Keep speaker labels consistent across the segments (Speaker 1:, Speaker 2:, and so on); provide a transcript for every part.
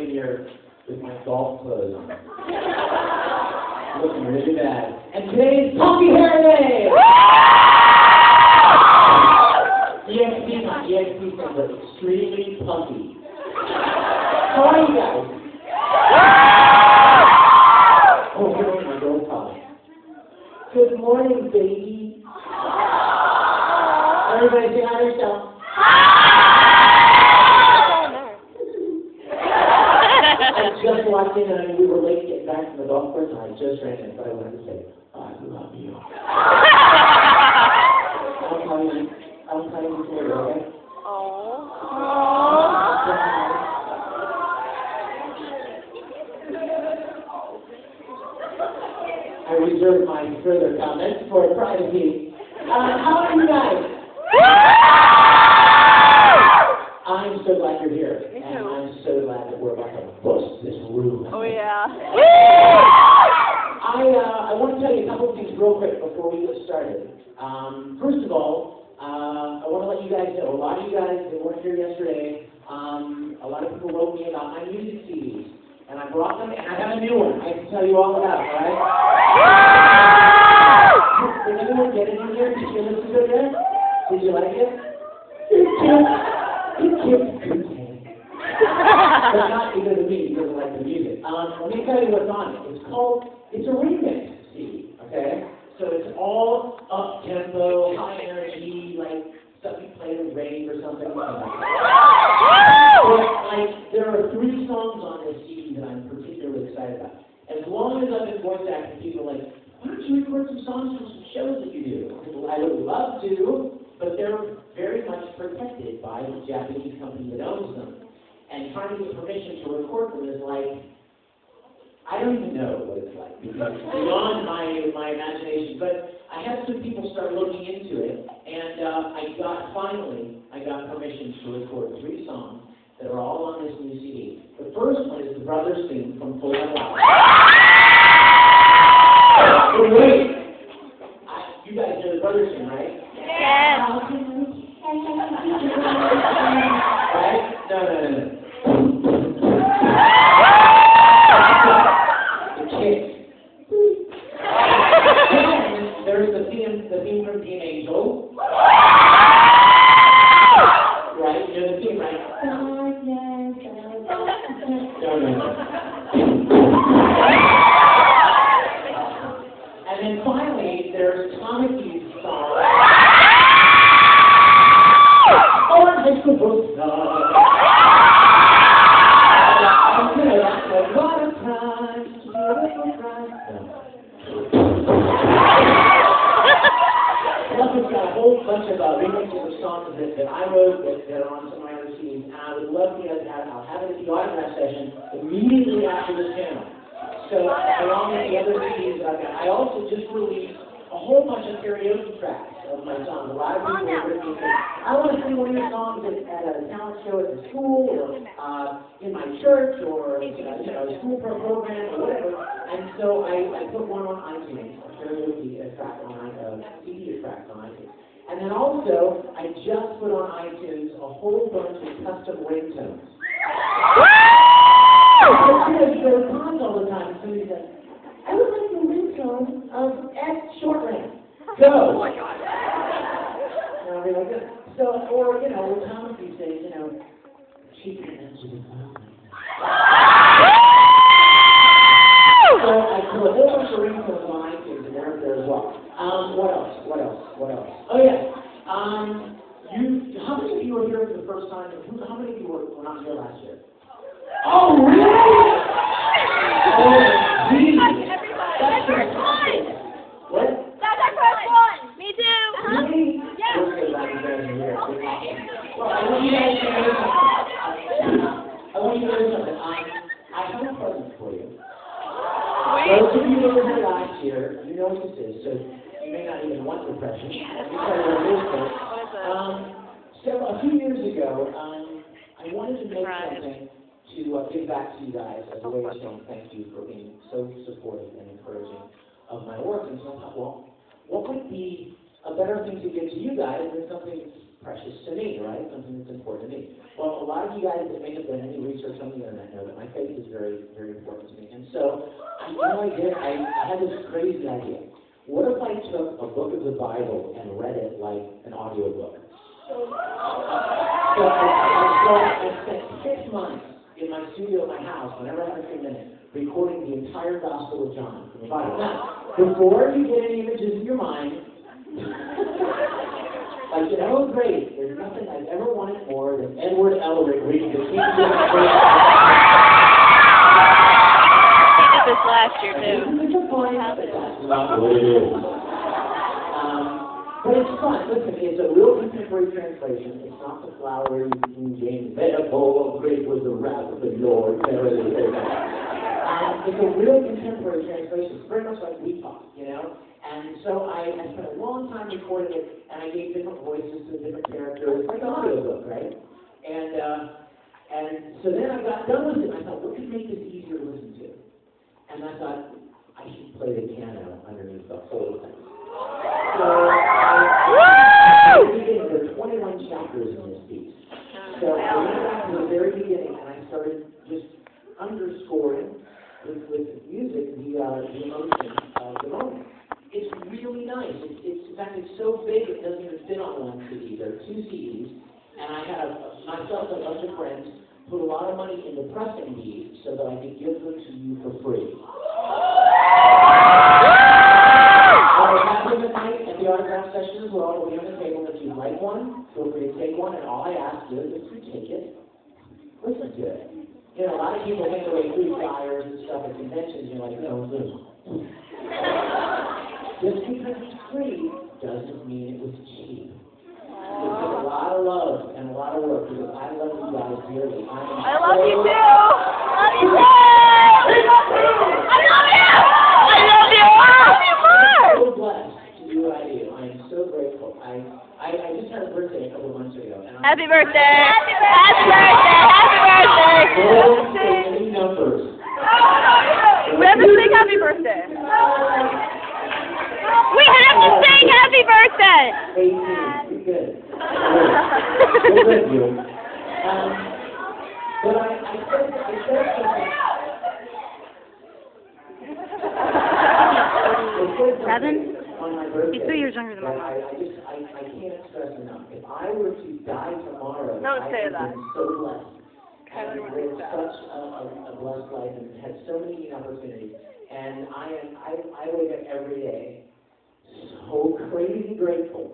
Speaker 1: in here with my golf clothes on. Looking really bad. And today's Punky Hair Day! EXPCon, but extremely punky. How are you guys? Oh, here are my girl calling. Good morning, baby. Everybody say hi to yourself. I just walked in and we were late getting back from the golf course and I just ran in, but I wanted to say, I love you. I'll tell you before, okay? I reserve my further comments for privacy. How are you guys? I'm so glad you're here. And I'm so glad that we're about to bust this room.
Speaker 2: Oh, yeah.
Speaker 1: I want to tell you a couple of things real quick before we get started. First of all, I want to let you guys know, a lot of you guys that weren't here yesterday, a lot of people wrote me about my music CDs. And I brought them, and I have a new one I can tell you all about, all right? Did anyone get it in here? Did you listen to it yet? Did you like it? It's cute. But not because of me, because I like the music. Let me tell you what's on it. It's a remix CD, okay? So it's all up-tempo, high energy, like stuff you play in rave or something. There are 3 songs on this CD that I'm particularly excited about. As long as I've been voice acting, people are like, why don't you record some songs from some shows that you do? I would love to, but they're very much protected by the Japanese company that owns them. And trying to get permission to record them is like, I don't even know what it's like, because it's beyond my imagination. But I had some people start looking into it, and finally I got permission to record 3 songs that are all on this new CD. The first one is the Brothers theme from Full Metal. Oh, wait! You guys know the Brothers theme, right?
Speaker 2: Yes.
Speaker 1: Right? No. The Kids. There's the theme from Teen Angel. Right? You know the theme, right? No. And then finally, there's Comic Youth song. Oh, and High School Books. What a crime, beautiful crime. Plus, it's got a whole bunch of remixes of songs that I wrote that are on some of my other CDs. And I would love for you guys to have it. I'll have it at the autograph session immediately after this panel. So, along with the other CDs that I've got, I also just released a whole bunch of karaoke tracks of my songs. A lot of people have written me saying, I want to sing one of your songs at a talent show at the school, or in my church, or a school program, or whatever. And so I put one on iTunes, a karaoke track on CD track on iTunes. And then also, I just put on iTunes a whole bunch of custom ringtones. Because there are times all the time, somebody says, I would like the ringtone of X Shortland. Go! Oh my God. And I'll be like, so, or, with Thomas these days, she can answer the phone. So I put a whole bunch of ringtones on iTunes, and they're up there as well. What else? Oh, yeah. How many of you were here for the first time? How many of you were not here last year? Oh, really? Oh, geez. That's fantastic. What?
Speaker 2: That's our first one. Me too.
Speaker 1: Really?
Speaker 2: Yeah.
Speaker 1: We're so glad you guys are here. Well, I want you guys to know something. I have a present for you. Those of you that were here last year, you know what this is, so you may not even want the present. Let me tell you what it is first. So a few years ago, I wanted to make something to give back to you guys as a way of saying thank you for being so supportive and encouraging of my work. And so I thought, well, what would be a better thing to give to you guys than something that's precious to me, right? Something that's important to me. Well, a lot of of you guys that may have done any research on the internet know that my faith is very, very important to me. And so, you know, I had this crazy idea. What if I took a book of the Bible and read it like an audiobook? So I spent 6 months in my studio at my house, whenever I had a few minutes, recording the entire Gospel of John from the Bible. Now, before you get any images in your mind, like, you know, great, there's nothing I've ever wanted more than Edward Elric reading the King James Version.
Speaker 2: He did this last year, too.
Speaker 1: It's a point, but that's not what it is. But it's fun. Listen, it's a real contemporary translation. It's not the flowery King James metaphor of great was the wrath of the Lord. It's a real contemporary translation. It's very much like we talk, you know? And so I spent a long time recording it, and I gave different voices to different characters, like an audiobook, right? And so then I got done with it, and I thought, what could make this easier to listen to? And I thought, I should play the piano underneath the whole thing. So, there are 21 chapters in this piece. So I went back to the very beginning, and I started just underscoring with music the emotion of the moment. It's really nice. In fact, it's so big it doesn't even fit on one CD. There are 2 CDs, and I have myself and a bunch of friends put a lot of money into pressing these so that I could give them to you for free. At the autograph session as well, we'll be on the table. If you'd like one, feel free to take one, and all I ask you is if you take it, listen to it. You know, a lot of people make their way through flyers and stuff at conventions, you're like, no, listen. Just because it's free doesn't mean it was cheap. It took a lot of love and a lot of work because I love you guys dearly.
Speaker 2: I love you too! Love you too! I love you! I love you! I love you! I love you more!
Speaker 1: I'm so blessed to do what I do. I am so grateful. I just had a birthday a couple of months ago. And
Speaker 2: Happy birthday! Happy birthday! Happy birthday!
Speaker 1: Any numbers.
Speaker 2: We have to sing happy birthday. We have to sing happy birthday!
Speaker 1: 18. Good. We'll let you. But I said something.
Speaker 2: 7?
Speaker 1: On my birthday.
Speaker 2: He's 3 years younger than my mom.
Speaker 1: I can't express enough. If I were to die tomorrow,
Speaker 2: Don't say that.
Speaker 1: I would be so blessed. I lived such a blessed life and had so many opportunities. And I wake up every day so crazy grateful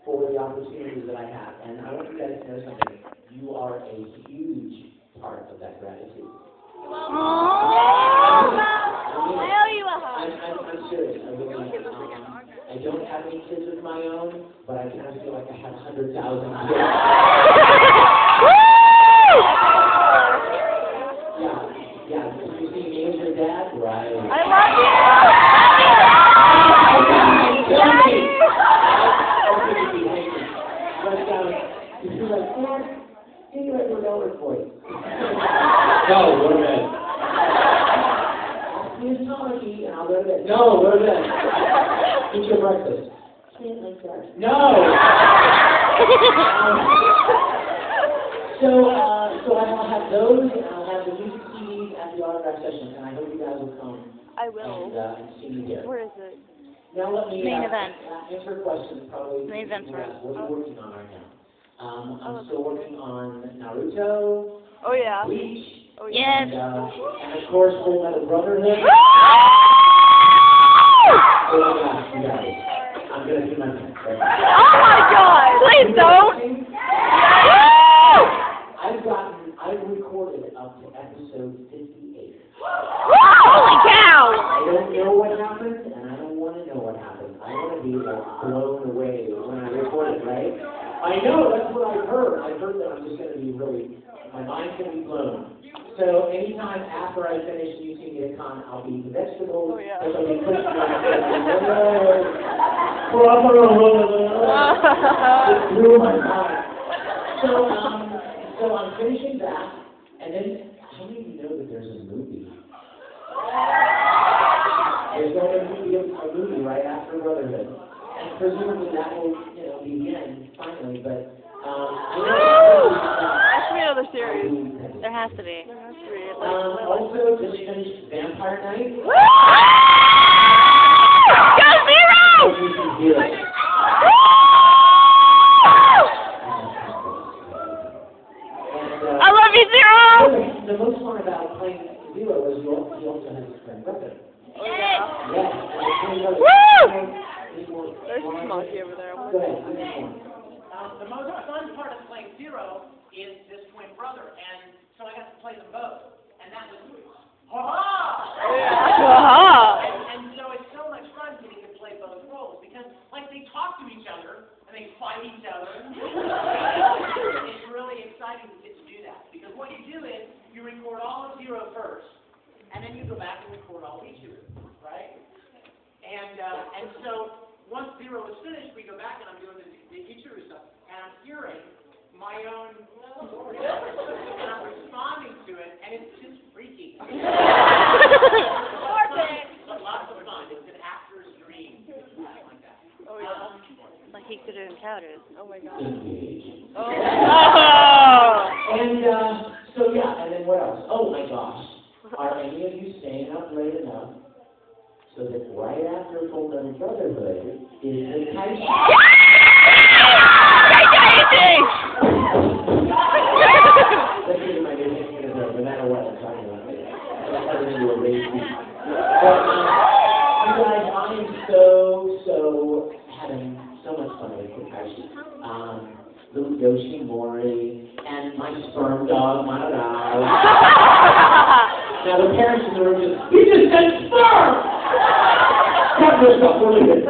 Speaker 1: for the opportunities that I have. And I want you guys to know something. You are a huge part of that gratitude.
Speaker 2: I owe you a hug.
Speaker 1: I'm serious. I don't have any kids of my own, but I kind of feel like I have 100,000 kids. Yeah. You see me as your dad, right?
Speaker 2: I love you.
Speaker 1: But you feel like, Dad, give me like your elder voice.
Speaker 3: No, go to bed.
Speaker 1: Ask me a Tommy, and I'll go to bed. No, go to bed. Eat your breakfast. Can't like that. No! So I'll have those, and I'll have the music CDs at the autograph session, and I hope you guys will come.
Speaker 2: I will.
Speaker 1: And see me there.
Speaker 2: Where is it?
Speaker 1: Now let me
Speaker 2: Main event.
Speaker 1: answer a question probably.
Speaker 2: Main event's right.
Speaker 1: What are you working on right now? I'm still working on Naruto,
Speaker 2: Oh yeah.
Speaker 1: Bleach,
Speaker 2: Oh yes.
Speaker 1: and of course Full Metal Brotherhood. Oh my gosh, you guys. I'm gonna do my best. Right?
Speaker 2: Oh my God! Please don't.
Speaker 1: I've recorded up to episode 58.
Speaker 2: Holy cow!
Speaker 1: I don't know what happened, and I don't want to know what happened. I want to be like blown away when I record it, right? I know, that's what I've heard. I've heard that I'm just going to be really, my mind's going to be blown. So anytime after I finish UC EXPCon, I'll be the vegetables.
Speaker 2: Oh, yeah.
Speaker 1: I'll be pushing through my mind. So I'm finishing that, and then how many of you know that there's a movie? There's going to be a movie right after Brotherhood, and presumably that will, be the end finally. But I know.
Speaker 2: Ask me another series. has to be.
Speaker 1: Also, just finished Vampire Night.
Speaker 2: Woo! Go Zero!
Speaker 1: Zero.
Speaker 2: I love you, Zero!
Speaker 1: The most fun about playing Zero was he also has his friend brother.
Speaker 2: Oh, yeah.
Speaker 1: Yes.
Speaker 2: Woo!
Speaker 4: There's a monkey over there.
Speaker 1: Go ahead.
Speaker 5: The most fun part of playing Zero is this twin brother, and so I got to play them both, and that was and so it's so much fun getting to play both roles because, like, they talk to each other and they fight each other. It's really exciting to get to do that because what you do is you record all of Zero first, and then you go back and record all of Ichiru, right? And so once Zero is finished, we go back and I'm doing the Ichiru stuff, and I'm hearing my own story, and I'm responding to it, and it's just freaky. But lots of fun. It's an actor's dream, something like that.
Speaker 4: Oh, yeah.
Speaker 2: Like he could have encounters.
Speaker 4: Oh, my God.
Speaker 2: Oh!
Speaker 1: And so yeah, and then what else? Oh my gosh. Are any of you staying up late enough so that right after Full Metal Brotherhood is the Taishi? Let's get my new thing no matter what I'm talking about. It's turning into a race week. But you guys, I am so having so much fun with Taishi. Little Yoshi Mori, and my sperm dog, Madarao. Now the parents in the room just, he just said sperm! Cover yourself, we'll leave it.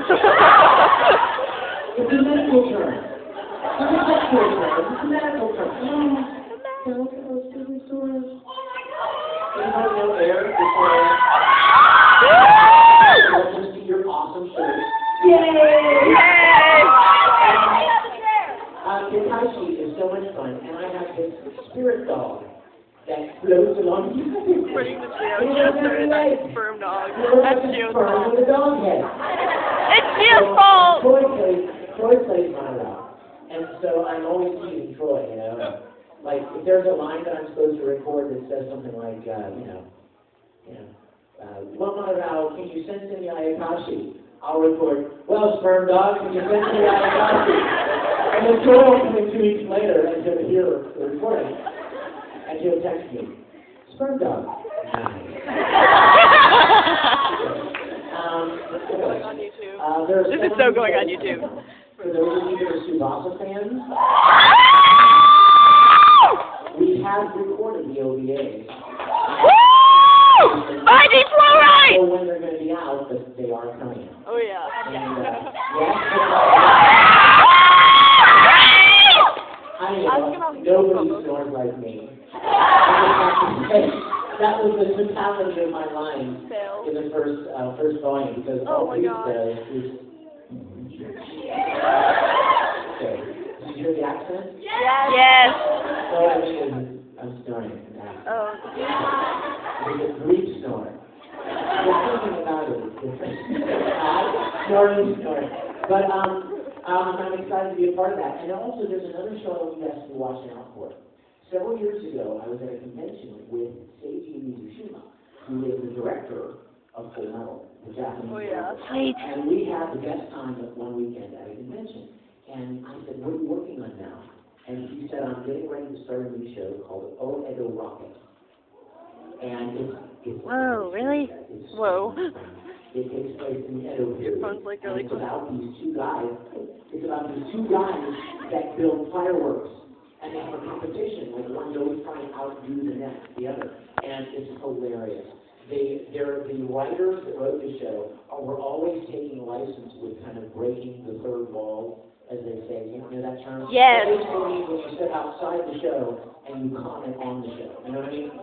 Speaker 1: It's a medical term. It's a medical term. It's a medical term. Can I look at those different stories? Oh my God! Anybody know air before air? Let's just see your awesome shirt. Yay! Taishi is so much fun, and I have this spirit dog that floats along.
Speaker 4: Pretty much, yeah. That's sperm dog. That's Gio's fault.
Speaker 1: With a dog head.
Speaker 2: It's Gio's fault!
Speaker 1: Troy plays my role, and so I'm always teasing Troy, you know. Like, if there's a line that I'm supposed to record that says something like, well, Madarao, can you sense any Ayakashi? I'll record, well, sperm dog, can you sense any Ayakashi? And then Troy will come in 2 weeks later and he'll hear the recording, and he'll text me, sperm dog.
Speaker 4: Going on YouTube.
Speaker 1: This
Speaker 4: is so going on YouTube.
Speaker 1: For those of you that are Tsubasa fans, we have recorded the OVAs.
Speaker 2: ID flow right!
Speaker 1: I don't know when they're going to be out, but they are coming out.
Speaker 4: Oh, yeah.
Speaker 1: And, nobody snores like me. That was the totality of my line in the first volume, because all Pete says is... Okay. Did you hear the accent?
Speaker 2: Yes.
Speaker 1: So I mean, I'm snoring.
Speaker 2: Oh.
Speaker 1: It's a Greek snore. There's something about it. Snoring. But I'm excited to be a part of that. And also, there's another show I want you guys to be watching out for. Several years ago, I was at a convention with Seiji Mizushima, who is the director of Full Metal, the Japanese.
Speaker 4: Oh, yeah.
Speaker 2: Sweet.
Speaker 1: And we had the best time of one weekend at a convention. And I said, what are you working on now? And he said, I'm getting ready to start a new show called O Edo Rocket. And it's
Speaker 2: Whoa, really?
Speaker 4: Whoa.
Speaker 1: It takes place in Edo period.
Speaker 4: Your phone's like really
Speaker 1: It's
Speaker 4: close.
Speaker 1: about these two guys. It's about these two guys that build fireworks. And they have a competition. Like one goes trying to outdo the other. And it's hilarious. The writers that wrote the show were always taking license with kind of breaking the third wall, as they say. You know that term?
Speaker 2: Yes.
Speaker 1: Basically, when you sit outside the show and you comment on the show. You know what I mean?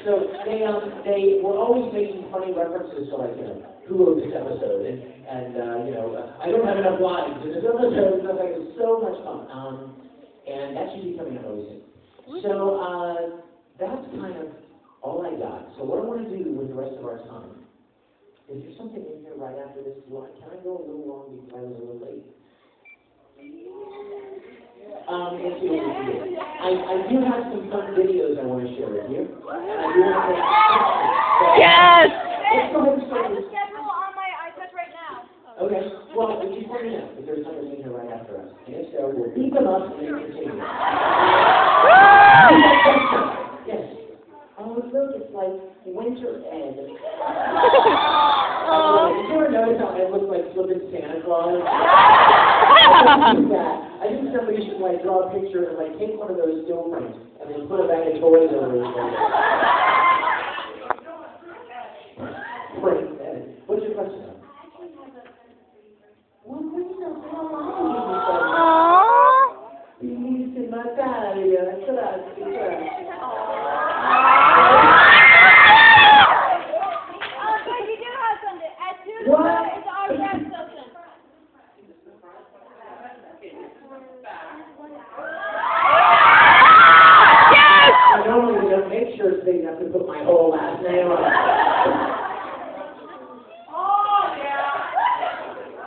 Speaker 1: So they were always making funny references to, like, who wrote this episode, and I don't have enough lines in this episode. It's like, it's so much fun, and that should be coming up really soon. So that's kind of all I got. So what I want to do with the rest of our time is there something in here right after this? Can I go a little long because I was a little late? Let's see what we can do. I do have some fun videos I want to share with you. And I do want to
Speaker 2: Yes!
Speaker 1: let's go ahead and start this.
Speaker 2: Schedule on my iPad right now.
Speaker 1: Okay. Well, if you let me know if there's something in here right after us. And if so, we'll beat them up and then continue. Yes. Oh, look, it's like winter egg. Did you ever notice how I look like flipping Santa Claus? I think somebody should like draw a picture and like take one of those still frames and then put a bag of toys over his head. What's your question? Well, what's the Feliz Natalia,
Speaker 2: But you do have something. As soon as
Speaker 1: What?
Speaker 2: it's already at something.
Speaker 1: I normally don't make shirts big enough to put my whole last name on.
Speaker 5: Oh, yeah.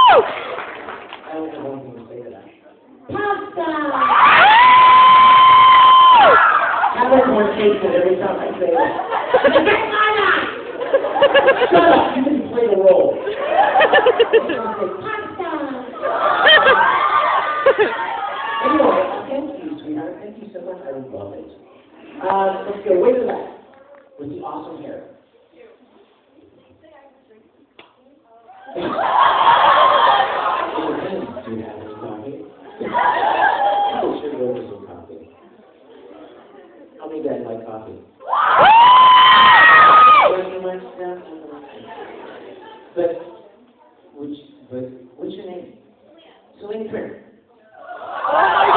Speaker 1: I don't have one thing to say to that. Pasta! Have it more tasted every time I say that. Shut up! You didn't play the role. Pasta! Anyway, thank you, sweetheart. Thank you so much. I love it. Let's go way to the back with the awesome hair. Do you have any coffee? I should go for some coffee. How many guys like coffee? But what's your name? Celine Trim.
Speaker 2: Oh my